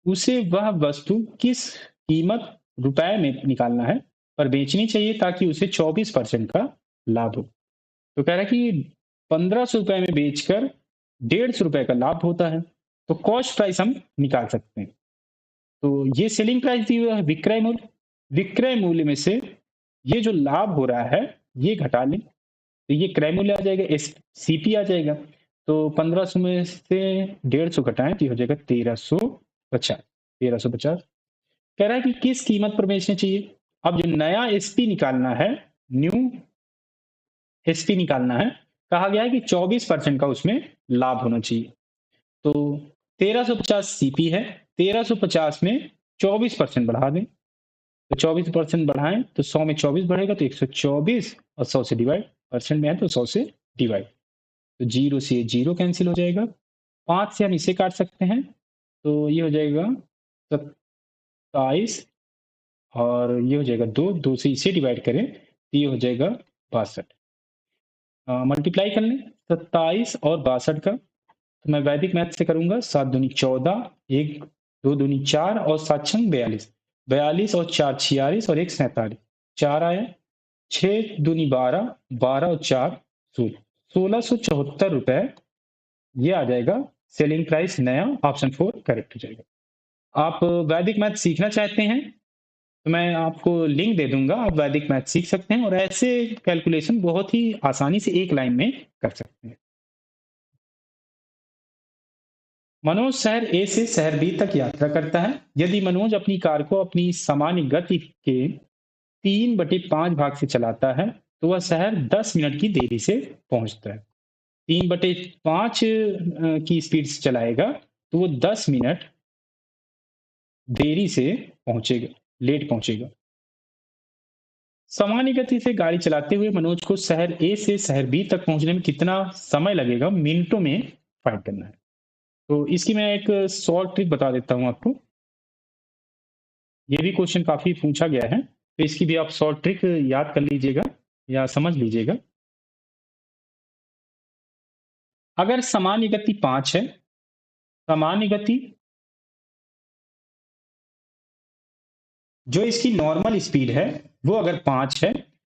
उसे वह वस्तु किस कीमत रुपए में निकालना है पर बेचनी चाहिए, ताकि उसे 24% का लाभ हो। तो कह रहा है कि 1500 रुपए में बेचकर 150 रुपए का लाभ होता है, तो कॉस्ट प्राइस हम निकाल सकते हैं। तो ये सेलिंग प्राइस दी हुई है, विक्रय मूल्य। विक्रय मूल्य में से ये जो लाभ हो रहा है ये घटा लें, तो ये क्रय मूल्य आ जाएगा, एस सीपी आ जाएगा। तो 1500 में से 150 घटाएं तो ये हो जाएगा 1350। 1350 कह रहा है कि किस कीमत पर बेचना चाहिए। अब जो नया एसपी निकालना है, न्यू एसपी निकालना है, कहा गया है कि 24% का उसमें लाभ होना चाहिए। तो 1350 सीपी है, 1350 में 24% बढ़ा दें, तो 24% बढ़ाएं तो 100 में 24 बढ़ेगा तो 124, और 100 से डिवाइड, परसेंट में है तो 100 से डिवाइड, तो जीरो से जीरो कैंसिल हो जाएगा। 5 से हम इसे काट सकते हैं, तो ये हो जाएगा 27, और ये हो जाएगा 2, 2 से इसे डिवाइड करें तो ये हो जाएगा 62। मल्टीप्लाई कर लें 27 और 62 का, तो मैं वैदिक मैथ से करूंगा। 7 दूनी 14, 1 2 दूनी 4 और 7 छंग 42, 42 और 4 46 और 1 47, 4 आया। 6 दूनी 12, 12 और 4 16, 1674 रुपए ये आ जाएगा सेलिंग प्राइस नया। ऑप्शन 4 करेक्ट हो जाएगा। आप वैदिक मैथ सीखना चाहते हैं तो मैं आपको लिंक दे दूंगा, आप वैदिक मैथ सीख सकते हैं और ऐसे कैलकुलेशन बहुत ही आसानी से एक लाइन में कर सकते हैं। मनोज शहर ए से शहर बी तक यात्रा करता है। यदि मनोज अपनी कार को अपनी सामान्य गति के 3/5 भाग से चलाता है तो वह शहर 10 मिनट की देरी से पहुंचता है। 3/5 की स्पीड से चलाएगा तो वो 10 मिनट देरी से पहुंचेगा, लेट पहुंचेगा। सामान्य गति से गाड़ी चलाते हुए मनोज को शहर ए से शहर बी तक पहुंचने में कितना समय लगेगा, मिनटों में फाइंड करना है। तो इसकी मैं एक शॉर्ट ट्रिक बता देता हूं आपको। ये भी क्वेश्चन काफी पूछा गया है, तो इसकी भी आप शॉर्ट ट्रिक याद कर लीजिएगा या समझ लीजिएगा। अगर सामान्य गति 5 है, सामान्य गति जो इसकी नॉर्मल स्पीड है वो अगर 5 है,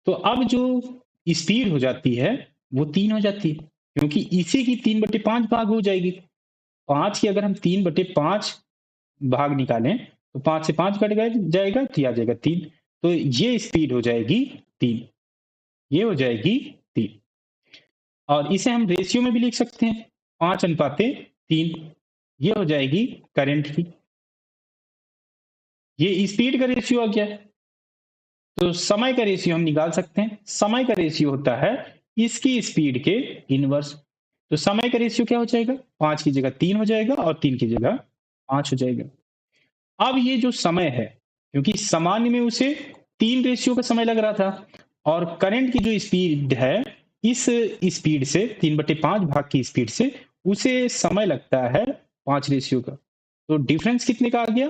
तो अब जो स्पीड हो जाती है वो 3 हो जाती है, क्योंकि इसी की 3/5 भाग हो जाएगी। 5 की अगर हम 3/5 भाग निकालें तो 5 से 5 कट जाएगा तो ये आ जाएगा 3, तो ये स्पीड हो जाएगी 3, ये हो जाएगी 3। और इसे हम रेशियो में भी लिख सकते हैं, 5:3, ये हो जाएगी करंट की। ये स्पीड का रेशियो आ गया। तो समय का रेशियो हम निकाल सकते हैं। समय का रेशियो होता है इसकी स्पीड के इनवर्स। तो समय का रेशियो क्या हो जाएगा, 5 की जगह 3 हो जाएगा और 3 की जगह 5 हो जाएगा। अब ये जो समय है, क्योंकि सामान्य में उसे 3 रेशियो का समय लग रहा था, और करंट की जो स्पीड है इस स्पीड से 3/5 भाग की स्पीड से उसे समय लगता है 5 रेशियो का। तो डिफरेंस कितने का आ गया,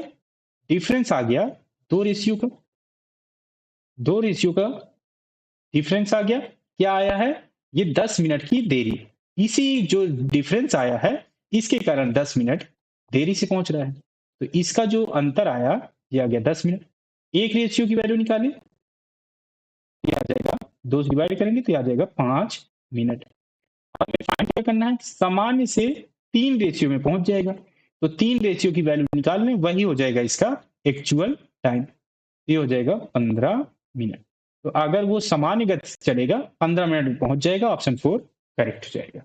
डिफरेंस आ गया 2 रेशियो का। 2 रेशियो का डिफरेंस आ गया। क्या आया है, ये 10 मिनट की देरी। इसी जो डिफरेंस आया है इसके कारण 10 मिनट देरी से पहुंच रहा है। तो इसका जो अंतर आया ये आ गया 10 मिनट। एक रेशियो की वैल्यू निकालें, ये आ जाएगा 2 से डिवाइड करेंगे तो ये आ जाएगा 5 मिनट। हमें फाइंड क्या करना है, सामान्य से 3 रेशियो में पहुंच जाएगा, तो 3 रेशियो की वैल्यू निकाल लें, वही हो जाएगा इसका एक्चुअल टाइम, ये हो जाएगा 15 मिनट। तो अगर वो सामान्य गति से चलेगा 15 मिनट में पहुंच जाएगा। ऑप्शन 4 करेक्ट हो जाएगा।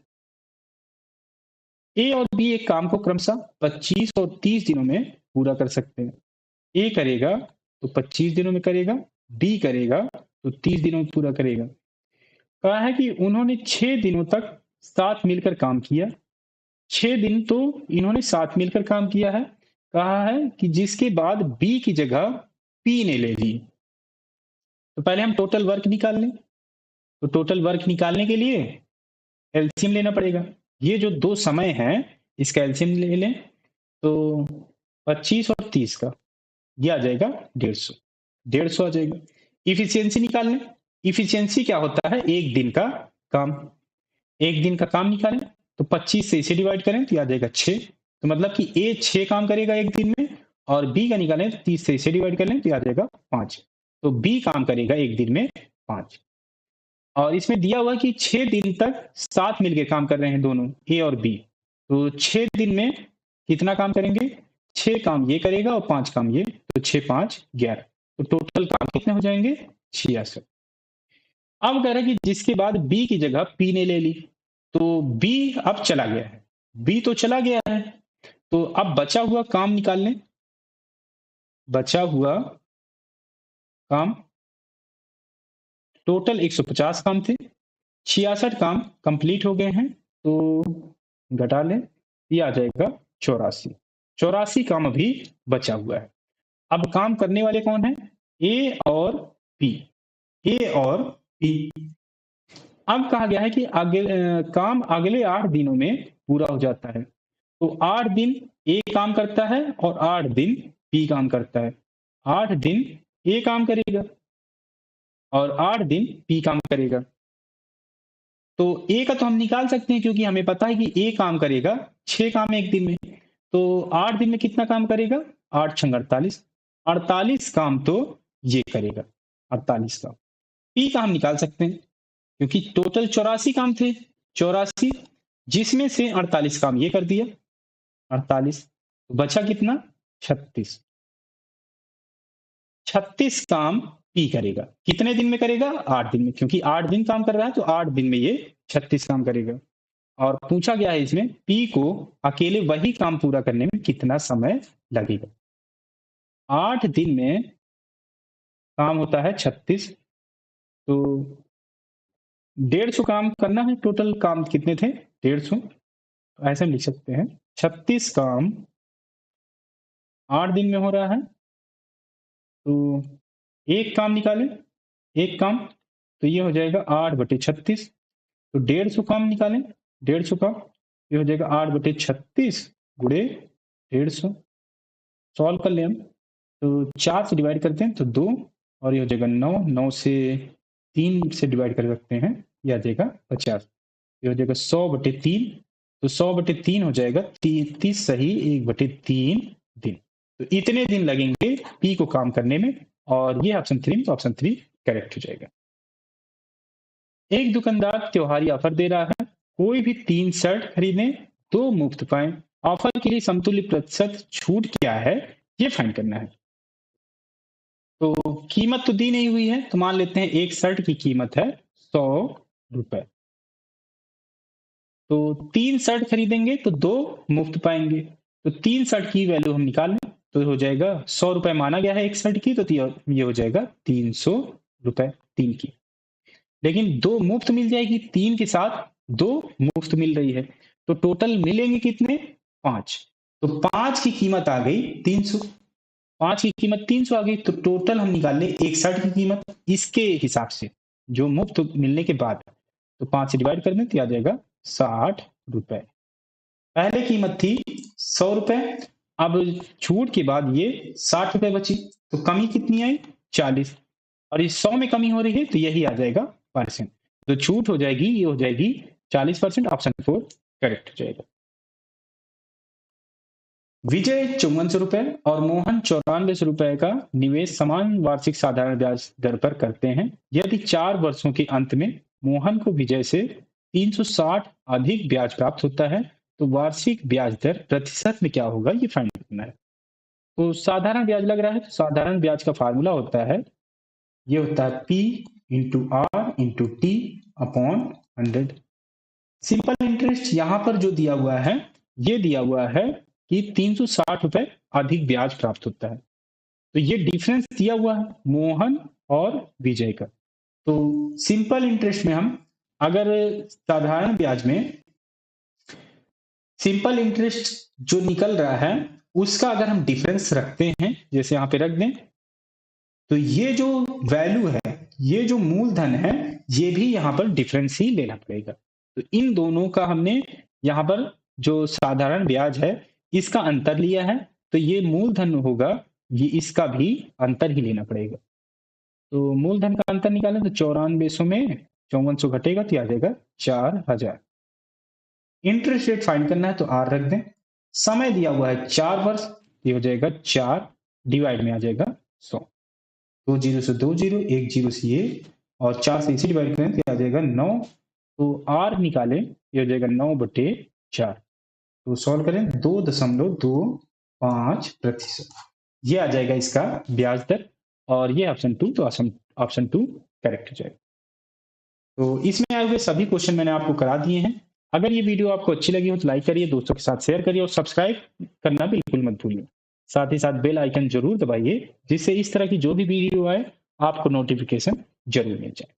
ए और बी एक काम को क्रमशः 25 और 30 दिनों में पूरा कर सकते हैं। ए करेगा तो 25 दिनों में करेगा, बी करेगा तो 30 दिनों में पूरा करेगा। कहा है कि उन्होंने 6 दिनों तक साथ मिलकर काम किया। 6 दिन तो इन्होंने साथ मिलकर काम किया है। कहा है कि जिसके बाद बी की जगह पी ने ले ली। तो पहले हम टोटल वर्क निकाल लें। तो टोटल वर्क निकालने के लिए एलसीएम लेना पड़ेगा। ये जो 2 समय हैं इसका एलसीएम ले लें, तो 25 और 30 का ये आ जाएगा 150, 150 आ जाएगा। इफिशियंसी निकाल लें। इफिशियंसी क्या होता है, एक दिन का काम। एक दिन का काम निकालें तो 25 से इसे डिवाइड करें तो ये आ जाएगा 6। तो मतलब कि ए 6 काम करेगा एक दिन में, और बी का निकालें तो 30 से इसे डिवाइड कर लें तो ये आ जाएगा 5। तो बी काम करेगा एक दिन में 5। और इसमें दिया हुआ है कि 6 दिन तक साथ मिलकर काम कर रहे हैं दोनों, ए और बी। तो 6 दिन में कितना काम करेंगे, 6 काम ये करेगा और 5 काम ये, तो 6 5 11। तो टोटल काम कितने हो जाएंगे, 66। अब कह रहा है कि जिसके बाद बी की जगह पी ने ले ली, तो बी अब चला गया है, बी तो चला गया है, तो अब बचा हुआ काम निकाल लें। बचा हुआ काम टोटल 150 काम थे, 66 काम कंप्लीट हो गए हैं, तो घटा लें, ये आ जाएगा 84। 84 काम अभी बचा हुआ है। अब काम करने वाले कौन है? ए और बी। ए और बी। अब कहा गया है कि काम अगले 8 दिनों में पूरा हो जाता है। तो 8 दिन ए काम करता है और 8 दिन बी काम करता है। 8 दिन ए काम करेगा और 8 दिन बी काम करेगा। तो ए का तो हम निकाल सकते हैं, क्योंकि हमें पता है कि ए काम करेगा 6 काम एक दिन में। तो 8 दिन में कितना काम करेगा? 8 छंग 48। 48 काम तो ये करेगा, 48 काम। पी का हम निकाल सकते हैं, क्योंकि टोटल 84 काम थे। 84 जिसमें से 48 काम ये कर दिया, 48। तो बचा कितना? 36। 36 काम पी करेगा। कितने दिन में करेगा? 8 दिन में, क्योंकि 8 दिन काम कर रहा है, तो 8 दिन में ये 36 काम करेगा। और पूछा गया है इसमें पी को अकेले वही काम पूरा करने में कितना समय लगेगा। 8 दिन में काम होता है 36, तो 150 काम करना है। टोटल काम कितने थे? 150। ऐसे हम लिख सकते हैं 36 काम 8 दिन में हो रहा है, तो एक काम निकालें। एक काम तो ये हो जाएगा 8/36। तो 150 काम निकालें। 150 काम ये हो जाएगा 8/36 गुणे 150। सॉल्व कर ले हम, तो 4 से डिवाइड करते हैं तो 2, और ये हो जाएगा 9। 9 से 3 से डिवाइड कर सकते हैं, ये आ जाएगा 50। ये हो जाएगा 100/3। तो 100/3 हो जाएगा 33 सही 1/3 दिन। तो इतने दिन लगेंगे पी को काम करने में, और ये ऑप्शन 3, तो ऑप्शन 3 करेक्ट हो जाएगा। एक दुकानदार त्योहारी ऑफर दे रहा है, कोई भी 3 शर्ट खरीदें 2 मुफ्त पाएं। ऑफर के लिए समतुल्य प्रतिशत छूट क्या है, ये फाइंड करना है। तो कीमत तो दी नहीं हुई है, तो मान लेते हैं एक शर्ट की कीमत है 100 रुपए। तो 3 शर्ट खरीदेंगे तो 2 मुफ्त पाएंगे। तो 3 शर्ट की वैल्यू हम निकाल लें, तो हो जाएगा 100 रुपए माना गया है एक शर्ट की, तो ये हो जाएगा 300 रुपए 3 की। लेकिन 2 मुफ्त मिल जाएगी, 3 के साथ 2 मुफ्त मिल रही है, तो टोटल मिलेंगे कितने? 5। तो 5 की कीमत आ गई 300। 5 की कीमत 300 आ गई, तो टोटल हम निकाल लें 61 की कीमत इसके हिसाब से, जो मुफ्त मिलने के बाद। तो 5 से डिवाइड कर दें तो आ जाएगा 60 रुपए। पहले कीमत थी 100 रुपए, अब छूट के बाद ये 60 रुपए बची, तो कमी कितनी आई? 40। और इस 100 में कमी हो रही है, तो यही आ जाएगा परसेंट। तो छूट हो जाएगी, ये हो जाएगी 40%। ऑप्शन 4 करेक्ट हो जाएगा। विजय 5400 रुपए और मोहन 9400 रुपए का निवेश समान वार्षिक साधारण ब्याज दर पर करते हैं। यदि 4 वर्षों के अंत में मोहन को विजय से 360 अधिक ब्याज प्राप्त होता है, तो वार्षिक ब्याज दर प्रतिशत में क्या होगा, ये फाइंड करना है। तो साधारण ब्याज लग रहा है, तो साधारण ब्याज का फार्मूला होता है, ये होता है P into R into T upon 100। Simple interest यहां पर जो दिया हुआ है, ये दिया हुआ है कि 360 रुपए अधिक ब्याज प्राप्त होता है। तो ये डिफरेंस दिया हुआ है मोहन और विजय का। तो सिंपल इंटरेस्ट में हम अगर साधारण ब्याज में सिंपल इंटरेस्ट जो निकल रहा है उसका अगर हम डिफरेंस रखते हैं, जैसे यहां पे रख दें, तो ये जो वैल्यू है, ये जो मूलधन है, ये भी यहां पर डिफरेंस ही लेना पड़ेगा। तो इन दोनों का हमने यहां पर जो साधारण ब्याज है इसका अंतर लिया है, तो ये मूलधन होगा, ये इसका भी अंतर ही लेना पड़ेगा। तो मूलधन का अंतर निकालें तो 9400 में 5400 घटेगा, तो आ जाएगा 4000। इंटरेस्ट रेट फाइंड करना है तो आर रख दें। समय दिया हुआ है 4 वर्ष, ये हो जाएगा 4 डिवाइड में आ जाएगा 100। 2 जीरो से 2 जीरो, 1 जीरो से ये, और 4 से इसे डिवाइड करें तो आ जाएगा 9। तो आर निकालें, ये हो जाएगा 9/4। तो सॉल्व करें 2.25%, ये आ जाएगा इसका ब्याज दर, और ये ऑप्शन 2, तो ऑप्शन 2 करेक्ट हो जाएगा। तो इसमें आए हुए सभी क्वेश्चन मैंने आपको करा दिए हैं। अगर ये वीडियो आपको अच्छी लगी हो तो लाइक करिए, दोस्तों के साथ शेयर करिए और सब्सक्राइब करना बिल्कुल मत भूलिए। साथ ही साथ बेल आइकन जरूर दबाइए, जिससे इस तरह की जो भी वीडियो आए आपको नोटिफिकेशन जरूर मिल जाए।